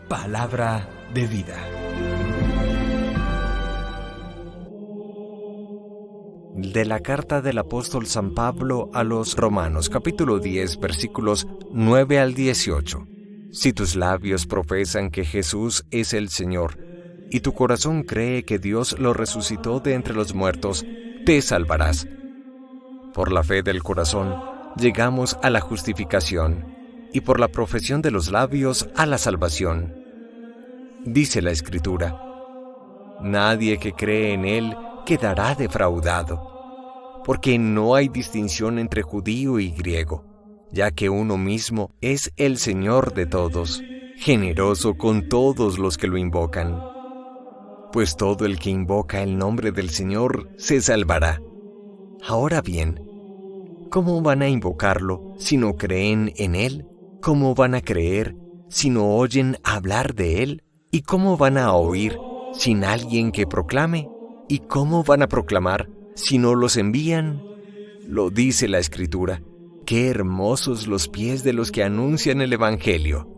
Palabra de vida. De la carta del apóstol San Pablo a los Romanos, capítulo 10, versículos 9 al 18. Si tus labios profesan que Jesús es el Señor, y tu corazón cree que Dios lo resucitó de entre los muertos, te salvarás. Por la fe del corazón llegamos a la justificación, y por la profesión de los labios a la salvación. Dice la Escritura: nadie que cree en Él quedará defraudado, porque no hay distinción entre judío y griego, ya que uno mismo es el Señor de todos, generoso con todos los que lo invocan. Pues todo el que invoca el nombre del Señor se salvará. Ahora bien, ¿cómo van a invocarlo si no creen en Él? ¿Cómo van a creer si no oyen hablar de Él? ¿Y cómo van a oír sin alguien que proclame? ¿Y cómo van a proclamar si no los envían? Lo dice la Escritura: qué hermosos los pies de los que anuncian el Evangelio.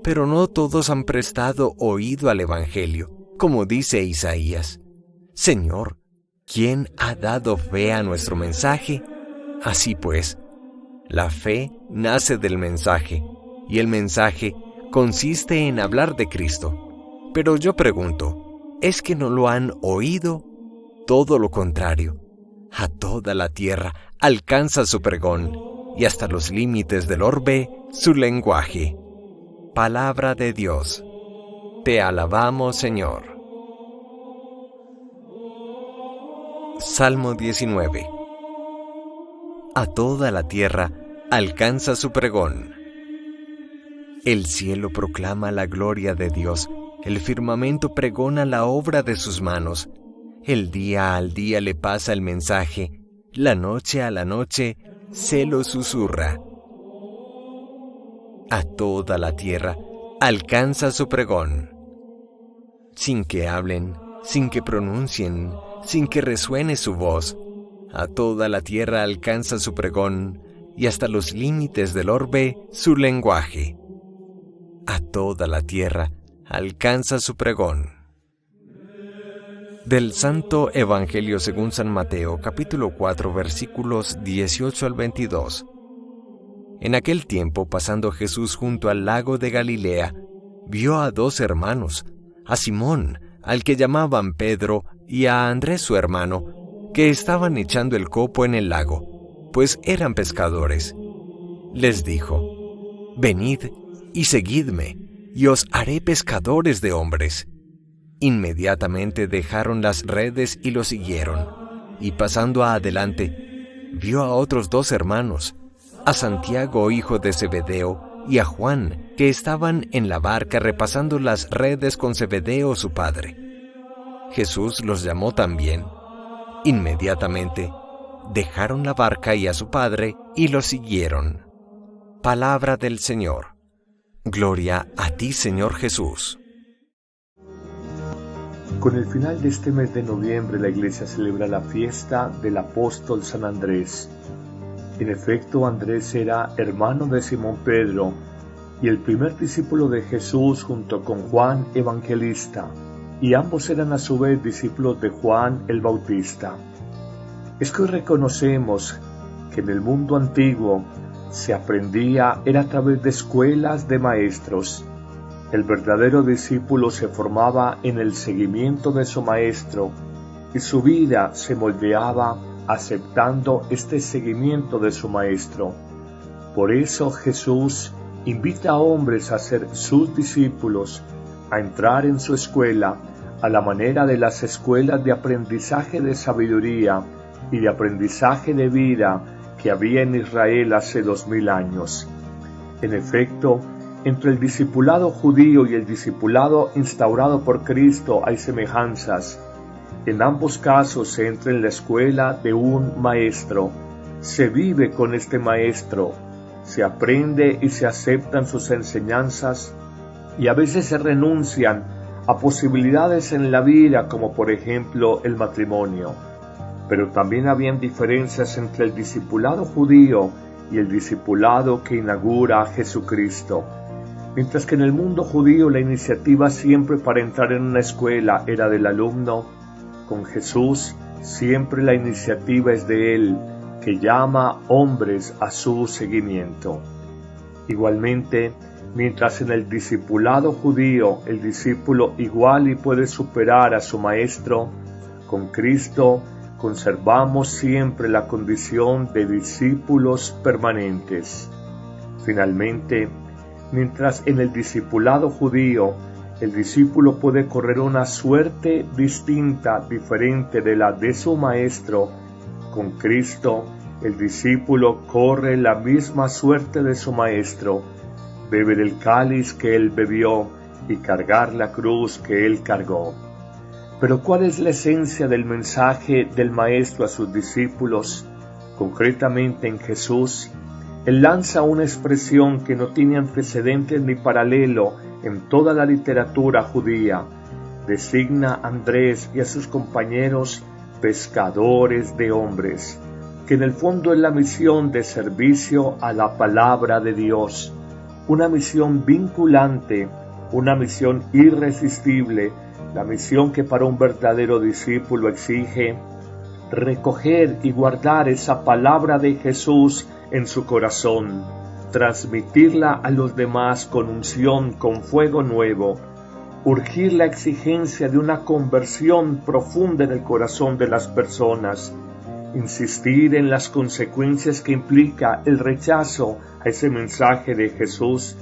Pero no todos han prestado oído al Evangelio, como dice Isaías: Señor, ¿quién ha dado fe a nuestro mensaje? Así pues, la fe nace del mensaje, y el mensaje consiste en hablar de Cristo. Pero yo pregunto, ¿es que no lo han oído? Todo lo contrario, a toda la tierra alcanza su pregón, y hasta los límites del orbe su lenguaje. Palabra de Dios. Te alabamos, Señor. Salmo 19. A toda la tierra alcanza su pregón. El cielo proclama la gloria de Dios, el firmamento pregona la obra de sus manos. El día al día le pasa el mensaje, la noche a la noche se lo susurra. A toda la tierra alcanza su pregón. Sin que hablen, sin que pronuncien, sin que resuene su voz, a toda la tierra alcanza su pregón, y hasta los límites del orbe su lenguaje. A toda la tierra alcanza su pregón. Del Santo Evangelio según San Mateo, capítulo 4, versículos 18 al 22. En aquel tiempo, pasando Jesús junto al lago de Galilea, vio a dos hermanos, a Simón, al que llamaban Pedro, y a Andrés su hermano, que estaban echando el copo en el lago, pues eran pescadores. Les dijo: venid y seguidme, y os haré pescadores de hombres. Inmediatamente dejaron las redes y lo siguieron, y pasando adelante, vio a otros dos hermanos, a Santiago hijo de Zebedeo, y a Juan, que estaban en la barca repasando las redes con Zebedeo su padre. Jesús los llamó también. Inmediatamente dejaron la barca y a su padre, y lo siguieron. Palabra del Señor. Gloria a ti, Señor Jesús. Con el final de este mes de noviembre, la Iglesia celebra la fiesta del apóstol San Andrés. En efecto, Andrés era hermano de Simón Pedro y el primer discípulo de Jesús junto con Juan Evangelista, y ambos eran a su vez discípulos de Juan el Bautista. Es que hoy reconocemos que en el mundo antiguo se aprendía era a través de escuelas de maestros. El verdadero discípulo se formaba en el seguimiento de su maestro y su vida se moldeaba aceptando este seguimiento de su maestro. Por eso Jesús invita a hombres a ser sus discípulos, a entrar en su escuela a la manera de las escuelas de aprendizaje de sabiduría y de aprendizaje de vida que había en Israel hace 2000 años. En efecto, entre el discipulado judío y el discipulado instaurado por Cristo hay semejanzas. En ambos casos se entra en la escuela de un maestro, se vive con este maestro, se aprende y se aceptan sus enseñanzas, y a veces se renuncian a posibilidades en la vida, como por ejemplo el matrimonio. Pero también habían diferencias entre el discipulado judío y el discipulado que inaugura a Jesucristo. Mientras que en el mundo judío la iniciativa siempre para entrar en una escuela era del alumno, con Jesús siempre la iniciativa es de Él, que llama hombres a su seguimiento. Igualmente, mientras en el discipulado judío el discípulo igual y puede superar a su maestro, con Cristo conservamos siempre la condición de discípulos permanentes. Finalmente, mientras en el discipulado judío el discípulo puede correr una suerte distinta, diferente de la de su maestro, con Cristo el discípulo corre la misma suerte de su maestro, beber el cáliz que él bebió y cargar la cruz que él cargó. Pero ¿cuál es la esencia del mensaje del maestro a sus discípulos? Concretamente en Jesús, él lanza una expresión que no tiene antecedentes ni paralelo en toda la literatura judía. Designa a Andrés y a sus compañeros pescadores de hombres, que en el fondo es la misión de servicio a la palabra de Dios, una misión vinculante, una misión irresistible, la misión que para un verdadero discípulo exige recoger y guardar esa palabra de Jesús en su corazón, transmitirla a los demás con unción, con fuego nuevo, urgir la exigencia de una conversión profunda en el corazón de las personas, insistir en las consecuencias que implica el rechazo a ese mensaje de Jesús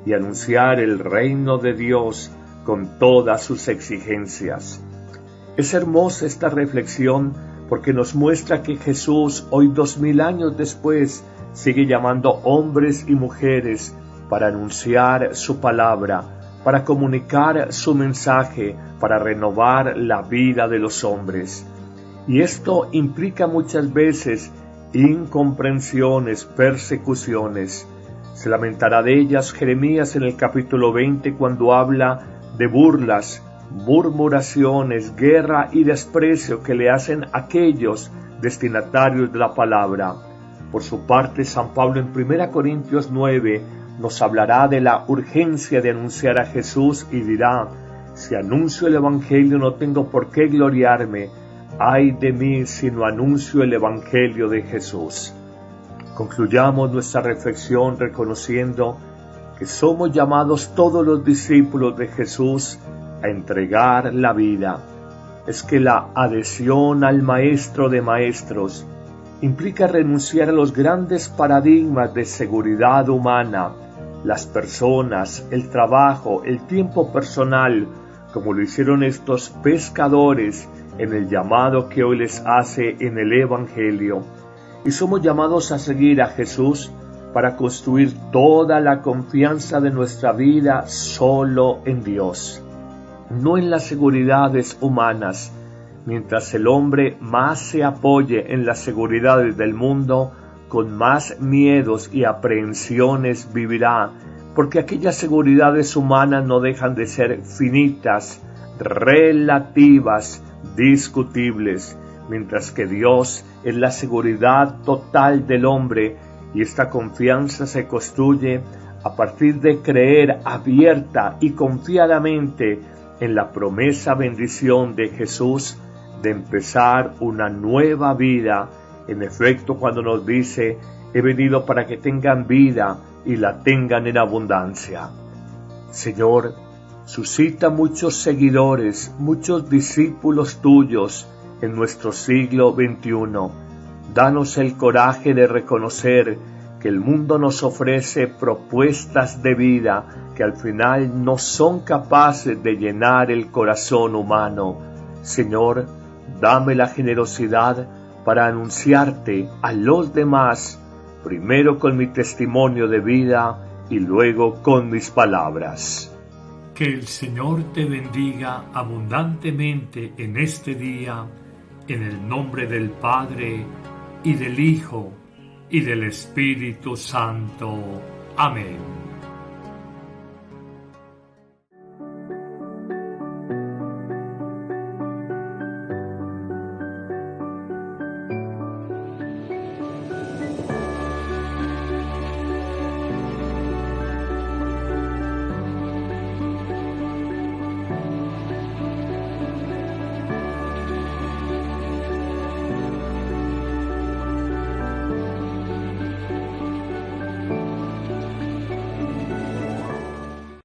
y anunciar el reino de Dios con todas sus exigencias. Es hermosa esta reflexión porque nos muestra que Jesús, hoy 2000 años después, sigue llamando hombres y mujeres para anunciar su palabra, para comunicar su mensaje, para renovar la vida de los hombres. Y esto implica muchas veces incomprensiones, persecuciones. Se lamentará de ellas Jeremías en el capítulo 20 cuando habla de burlas, murmuraciones, guerra y desprecio que le hacen aquellos destinatarios de la palabra. Por su parte, San Pablo en 1 Corintios 9 nos hablará de la urgencia de anunciar a Jesús y dirá: si anuncio el Evangelio no tengo por qué gloriarme, ay de mí si no anuncio el Evangelio de Jesús. Concluyamos nuestra reflexión reconociendo que somos llamados todos los discípulos de Jesús a entregar la vida. Es que la adhesión al Maestro de Maestros implica renunciar a los grandes paradigmas de seguridad humana, las personas, el trabajo, el tiempo personal, como lo hicieron estos pescadores en el llamado que hoy les hace en el Evangelio. Y somos llamados a seguir a Jesús para construir toda la confianza de nuestra vida solo en Dios, no en las seguridades humanas. Mientras el hombre más se apoye en las seguridades del mundo, con más miedos y aprehensiones vivirá, porque aquellas seguridades humanas no dejan de ser finitas, relativas, discutibles, mientras que Dios es la seguridad total del hombre, y esta confianza se construye a partir de creer abierta y confiadamente en la promesa bendición de Jesús de empezar una nueva vida. En efecto, cuando nos dice: he venido para que tengan vida y la tengan en abundancia. Señor, suscita muchos seguidores, muchos discípulos tuyos en nuestro siglo XXI. Danos el coraje de reconocer que el mundo nos ofrece propuestas de vida que al final no son capaces de llenar el corazón humano. Señor, dame la generosidad para anunciarte a los demás, primero con mi testimonio de vida y luego con mis palabras. Que el Señor te bendiga abundantemente en este día, en el nombre del Padre, y del Hijo, y del Espíritu Santo. Amén.